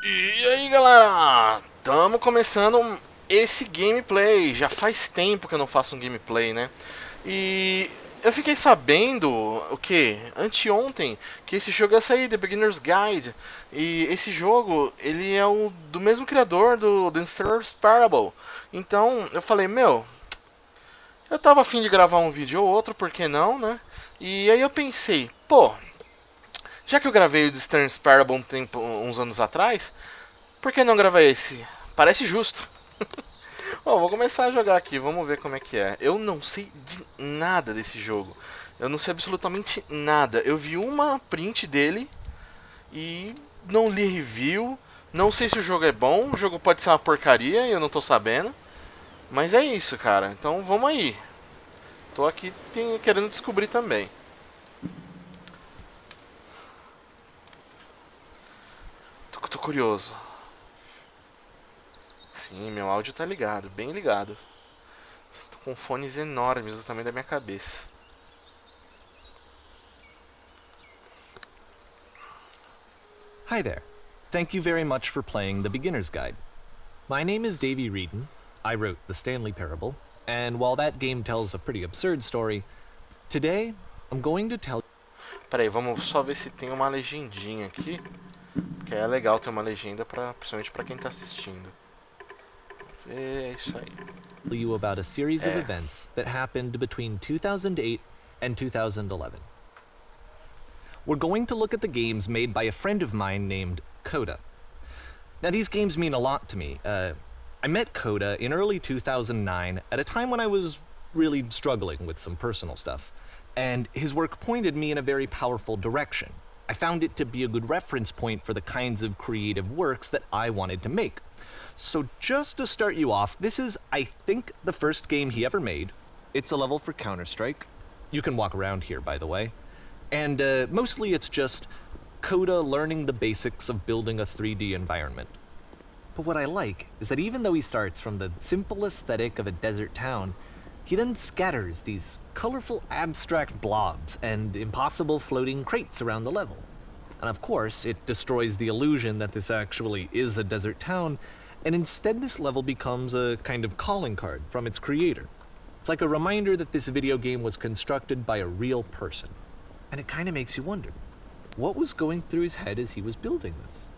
E aí galera, estamos começando esse gameplay. Já faz tempo que eu não faço um gameplay, né? E eu fiquei sabendo, o que? Anteontem, que esse jogo ia sair, The Beginner's Guide. E esse jogo, ele é o do mesmo criador do The Star's Parable. Então eu falei, meu, eu tava afim de gravar um vídeo ou outro, por que não, né? E aí eu pensei, pô, já que eu gravei o The Star's Parable uns anos atrás, por que não gravar esse? Parece justo. Bom, vou começar a jogar aqui, vamos ver como é que é. Eu não sei de nada desse jogo. Eu não sei absolutamente nada. Eu vi uma print dele e não li review. Não sei se o jogo é bom, o jogo pode ser uma porcaria e eu não tô sabendo. Mas é isso, cara. Então vamos aí. Tô aqui querendo descobrir também. Tô curioso. Sim, meu áudio tá ligado, bem ligado. Estou com fones enormes do tamanho da minha cabeça. Hi there. Thank you very much for playing The Beginner's Guide. My name is Davey Reedon. I wrote The Stanley Parable, and while that game tells a pretty absurd story, today I'm going to tell. Peraí, vamos só ver se tem uma legendinha aqui. Que é legal ter uma legenda, principalmente pra quem tá assistindo. É isso aí. You about a series of events that happened between 2008 and 2011. We're going to look at the games made by a friend of mine named Coda. Now, these games mean a lot to me. I met Coda in early 2009 at a time when I was really struggling with some personal stuff, and his work pointed me in a very powerful direction. I found it to be a good reference point for the kinds of creative works that I wanted to make. So just to start you off, this is, I think, the first game he ever made. It's a level for Counter-Strike. You can walk around here, by the way. And mostly it's just Coda learning the basics of building a 3D environment. But what I like is that even though he starts from the simple aesthetic of a desert town, he then scatters these colorful abstract blobs and impossible floating crates around the level. And of course, it destroys the illusion that this actually is a desert town, and instead this level becomes a kind of calling card from its creator. It's like a reminder that this video game was constructed by a real person. And it kind of makes you wonder, what was going through his head as he was building this?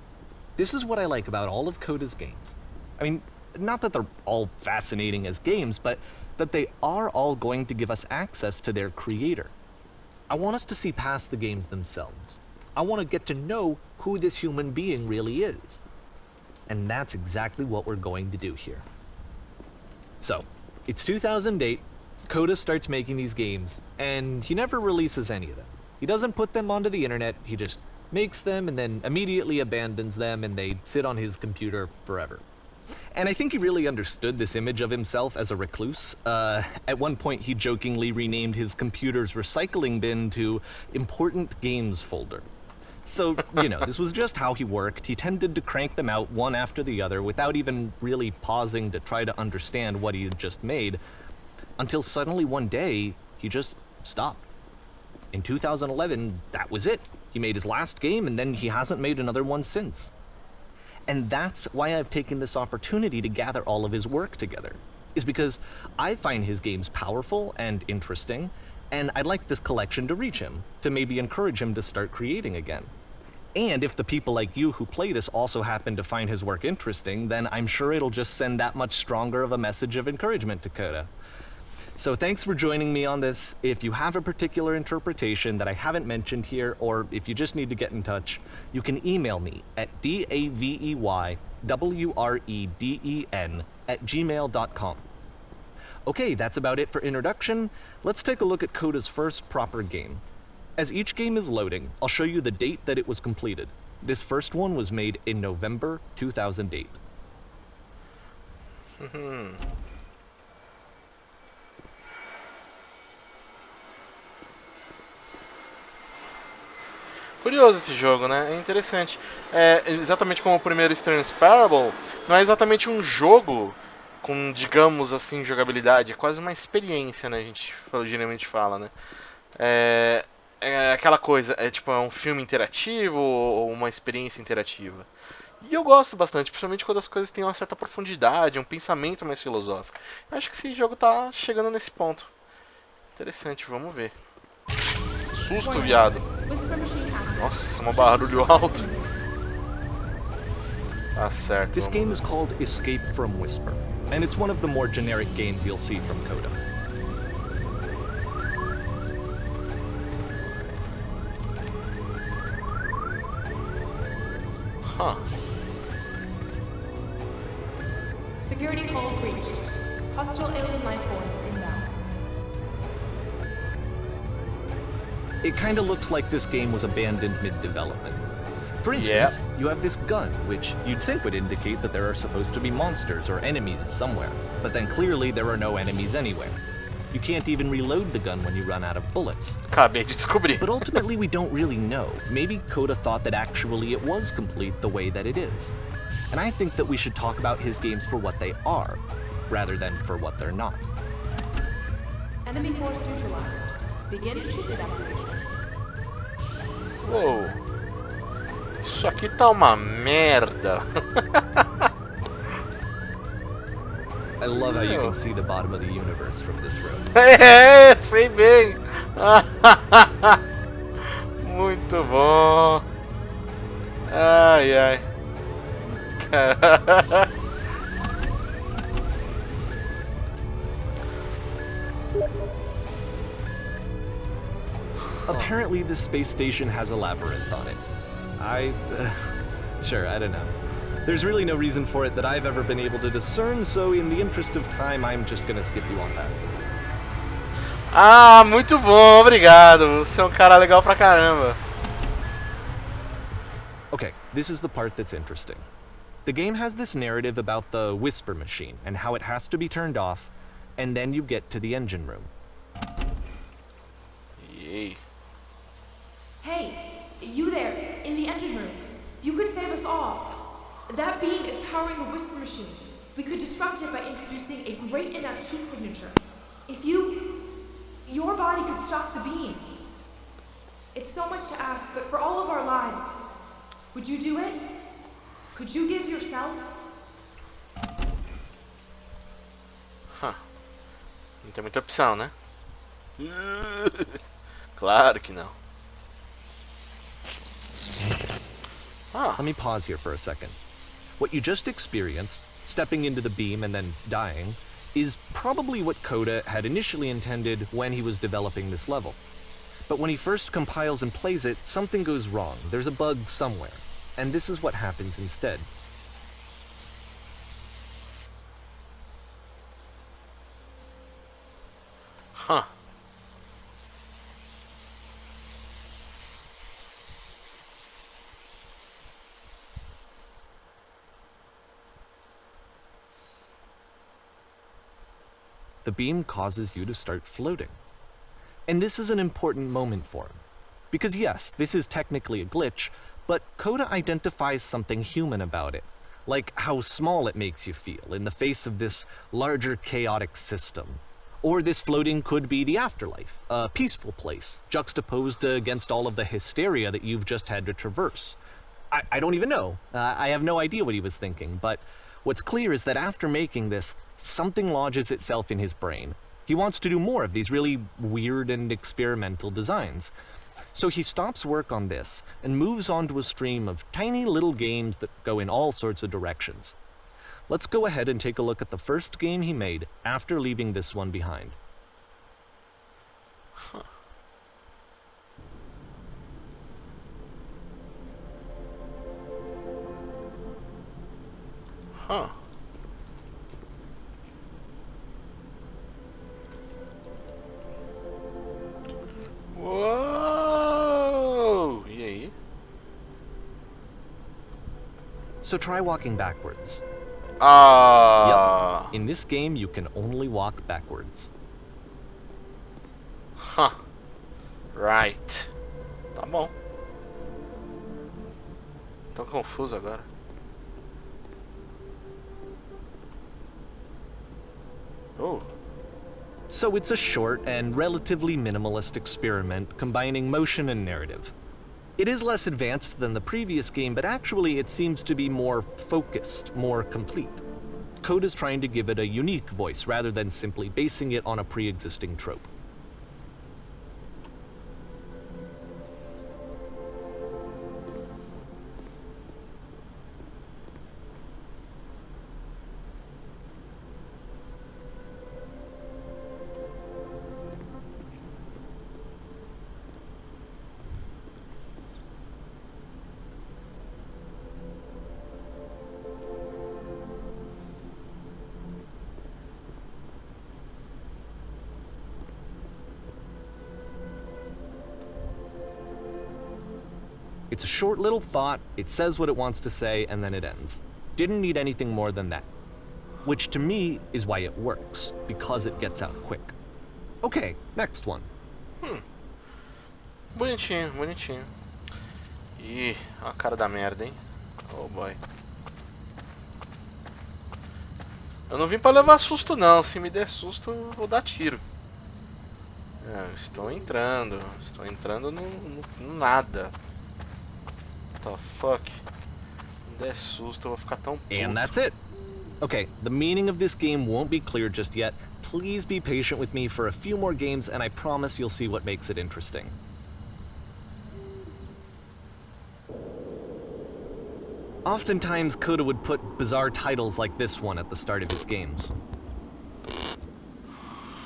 This is what I like about all of Coda's games. I mean, not that they're all fascinating as games, but that they are all going to give us access to their creator. I want us to see past the games themselves. I want to get to know who this human being really is. And that's exactly what we're going to do here. So, it's 2008, Coda starts making these games, and he never releases any of them. He doesn't put them onto the internet, he just makes them and then immediately abandons them, and they sit on his computer forever. And I think he really understood this image of himself as a recluse. At one point, he jokingly renamed his computer's recycling bin to Important Games Folder. So, you know, this was just how he worked. He tended to crank them out one after the other without even really pausing to try to understand what he had just made, until suddenly one day, he just stopped. In 2011, that was it. He made his last game, and then he hasn't made another one since. And that's why I've taken this opportunity to gather all of his work together, is because I find his games powerful and interesting, and I'd like this collection to reach him, to maybe encourage him to start creating again. And if the people like you who play this also happen to find his work interesting, then I'm sure it'll just send that much stronger of a message of encouragement to Coda. So thanks for joining me on this. If you have a particular interpretation that I haven't mentioned here, or if you just need to get in touch, you can email me at daveywreden@gmail.com. Okay, that's about it for introduction. Let's take a look at Coda's first proper game. As each game is loading, I'll show you the date that it was completed. This first one was made in November 2008. Curioso esse jogo, né? É interessante. É, exatamente como o primeiro Star's Parable, não é exatamente um jogo com, digamos assim, jogabilidade. É quase uma experiência, né? A gente geralmente fala, né? É aquela coisa, é tipo é um filme interativo ou uma experiência interativa. E eu gosto bastante, principalmente quando as coisas têm uma certa profundidade, um pensamento mais filosófico. Eu acho que esse jogo tá chegando nesse ponto. Interessante, vamos ver. Susto, viado. Nossa, um barulho alto. Tá certo. This game is called Escape from Whisper, and it's one of the more generic games you'll see from Coda. Huh. Security call breached. Hostile alien life forms inbound. It kinda looks like this game was abandoned mid-development. For instance, you have this gun, which you'd think would indicate that there are supposed to be monsters or enemies somewhere, but then clearly there are no enemies anywhere. You can't even reload the gun when you run out of bullets. Acabei de descobrir. But ultimately we don't really know. Maybe Coda thought that actually it was complete the way that it is. And I think that we should talk about his games for what they are, rather than for what they're not. Enemy force neutralized. Begin ship evacuation. Uou. Isso aqui tá uma merda. I love how you can see the bottom of the universe from this room. É, sei bem. Muito bom. Ai, ai. Apparently this space station has a labyrinth on it. Sure, I don't know. There's really no reason for it that I've ever been able to discern, so in the interest of time, I'm just gonna skip you on past it. Ah, muito bom, obrigado. Você é um cara legal pra caramba. Okay, this is the part that's interesting. The game has this narrative about the whisper machine and how it has to be turned off, and then you get to the engine room. Yay. Hey, you there, in the engine room. You could save us all. That beam is powering the whisper machine. We could disrupt it by introducing a great enough heat signature. If your body could stop the beam. It's so much to ask, but for all of our lives, would you do it? Could you give yourself? Não tem muita opção, né? Claro que não. Let me pause here for a second. What you just experienced, stepping into the beam and then dying, is probably what Coda had initially intended when he was developing this level. But when he first compiles and plays it, something goes wrong. There's a bug somewhere. And this is what happens instead. Huh. The beam causes you to start floating. And this is an important moment for him. Because yes, this is technically a glitch, but Coda identifies something human about it, like how small it makes you feel in the face of this larger chaotic system. Or this floating could be the afterlife, a peaceful place, juxtaposed against all of the hysteria that you've just had to traverse. I don't even know. I have no idea what he was thinking, but what's clear is that after making this, something lodges itself in his brain. He wants to do more of these really weird and experimental designs. So he stops work on this and moves on to a stream of tiny little games that go in all sorts of directions. Let's go ahead and take a look at the first game he made after leaving this one behind. Huh. Whoa! E aí? So try walking backwards. Ah. Yep. In this game, you can only walk backwards. Huh. Right. Tá bom. Tô confuso agora. Oh. So it's a short and relatively minimalist experiment combining motion and narrative. It is less advanced than the previous game, but actually it seems to be more focused, more complete. Coda's trying to give it a unique voice rather than simply basing it on a pre-existing trope. It's a short little thought, it says what it wants to say, and then it ends. Didn't need anything more than that. Which to me is why it works, because it gets out quick. Okay, next one. Bonitinho, bonitinho. Ih, a cara da merda, hein? Oh boy. Eu não vim pra levar susto não, se me der susto eu vou dar tiro. Estou entrando no nada. What the fuck? Se der susto eu vou ficar tão puto. And that's it. Okay, the meaning of this game won't be clear just yet. Please be patient with me for a few more games and I promise you'll see what makes it interesting. Oftentimes, Coda would put bizarre titles like this one at the start of his games.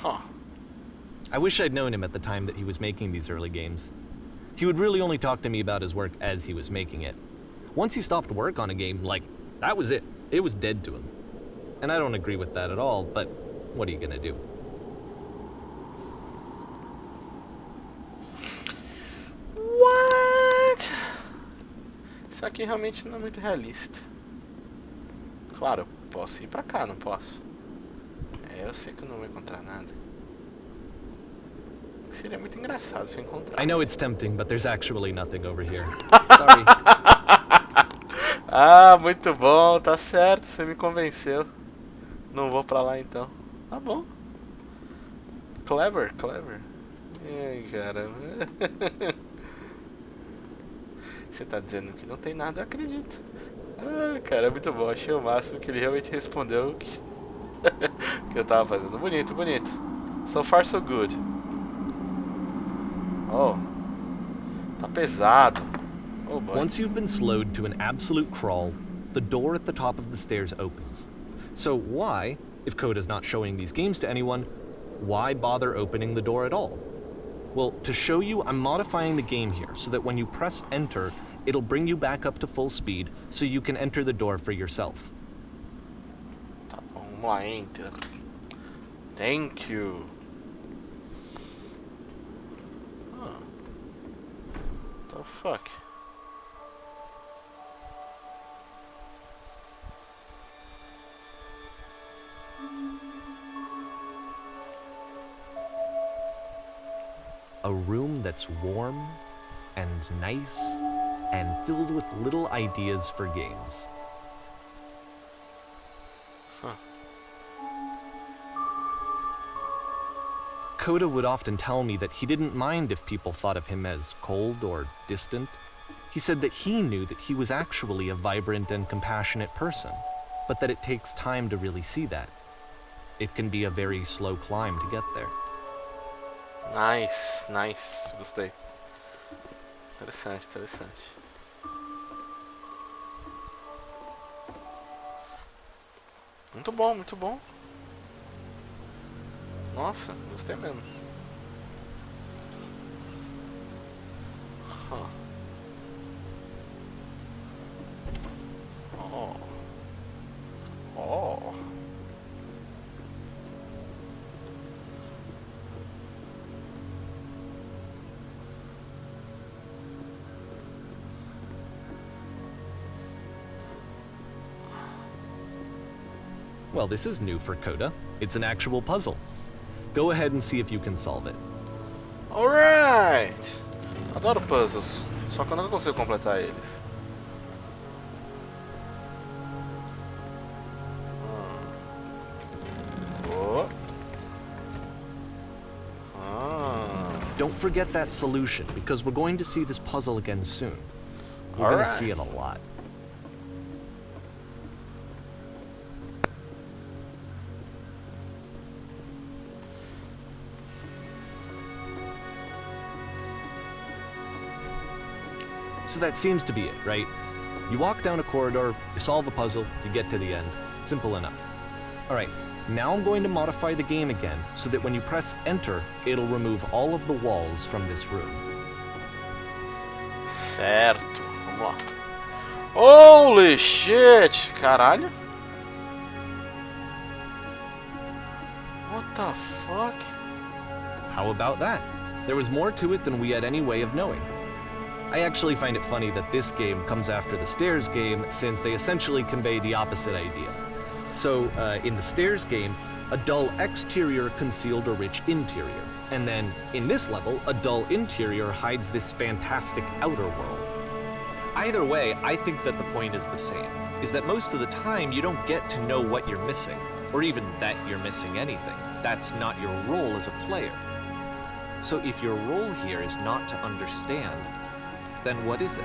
Huh. I wish I'd known him at the time that he was making these early games. He would really only talk to me about his work as he was making it. Once he stopped work on a game, like, that was it. It was dead to him. And I don't agree with that at all, but what are you gonna do? What? Isso aqui realmente não é muito realista. Claro, eu posso ir pra cá, não posso? Eu sei que eu não vou encontrar nada. Seria muito engraçado se eu encontrasse. I know it's tempting, but there's actually nothing over here. Sorry. Ah, muito bom, tá certo, você me convenceu. Não vou pra lá então. Tá bom. Clever, clever. Ai, caramba. Você tá dizendo que não tem nada, eu acredito. Ah, cara, é muito bom. Achei o máximo que ele realmente respondeu o que, que eu tava fazendo. Bonito, bonito. So far so good. Oh. Tá pesado. Oh boy. Once you've been slowed to an absolute crawl, the door at the top of the stairs opens. So why, if Coda's not showing these games to anyone, why bother opening the door at all? Well, to show you, I'm modifying the game here so that when you press enter, it'll bring you back up to full speed so you can enter the door for yourself. Tá bom, vamos lá, enter. Thank you. Huh. The fuck? A room that's warm and nice and filled with little ideas for games. Huh. Coda would often tell me that he didn't mind if people thought of him as cold or distant. He said that he knew that he was actually a vibrant and compassionate person, but that it takes time to really see that. It can be a very slow climb to get there. Nice, nice. Gostei. Interessante, interessante. Muito bom, muito bom. Nossa, gostei mesmo. Huh. Oh. Oh. Well, this is new for Coda. It's an actual puzzle. Go ahead and see if you can solve it. Alright! Adoro puzzles, só que eu não consigo completar eles. Oh. Ah. don't forget that solution, because we're going to see this puzzle again soon. We're All going right. to see it a lot. So that seems to be it, right? You walk down a corridor, you solve a puzzle, you get to the end. Simple enough. All right, now I'm going to modify the game again so that when you press enter, it'll remove all of the walls from this room. Certo, vamos lá. Holy shit, caralho. What the fuck? How about that? There was more to it than we had any way of knowing. I actually find it funny that this game comes after the Stairs game, since they essentially convey the opposite idea. So, in the Stairs game, a dull exterior concealed a rich interior. And then, in this level, a dull interior hides this fantastic outer world. Either way, I think that the point is the same, is that most of the time you don't get to know what you're missing, or even that you're missing anything. That's not your role as a player. So if your role here is not to understand, then what is it?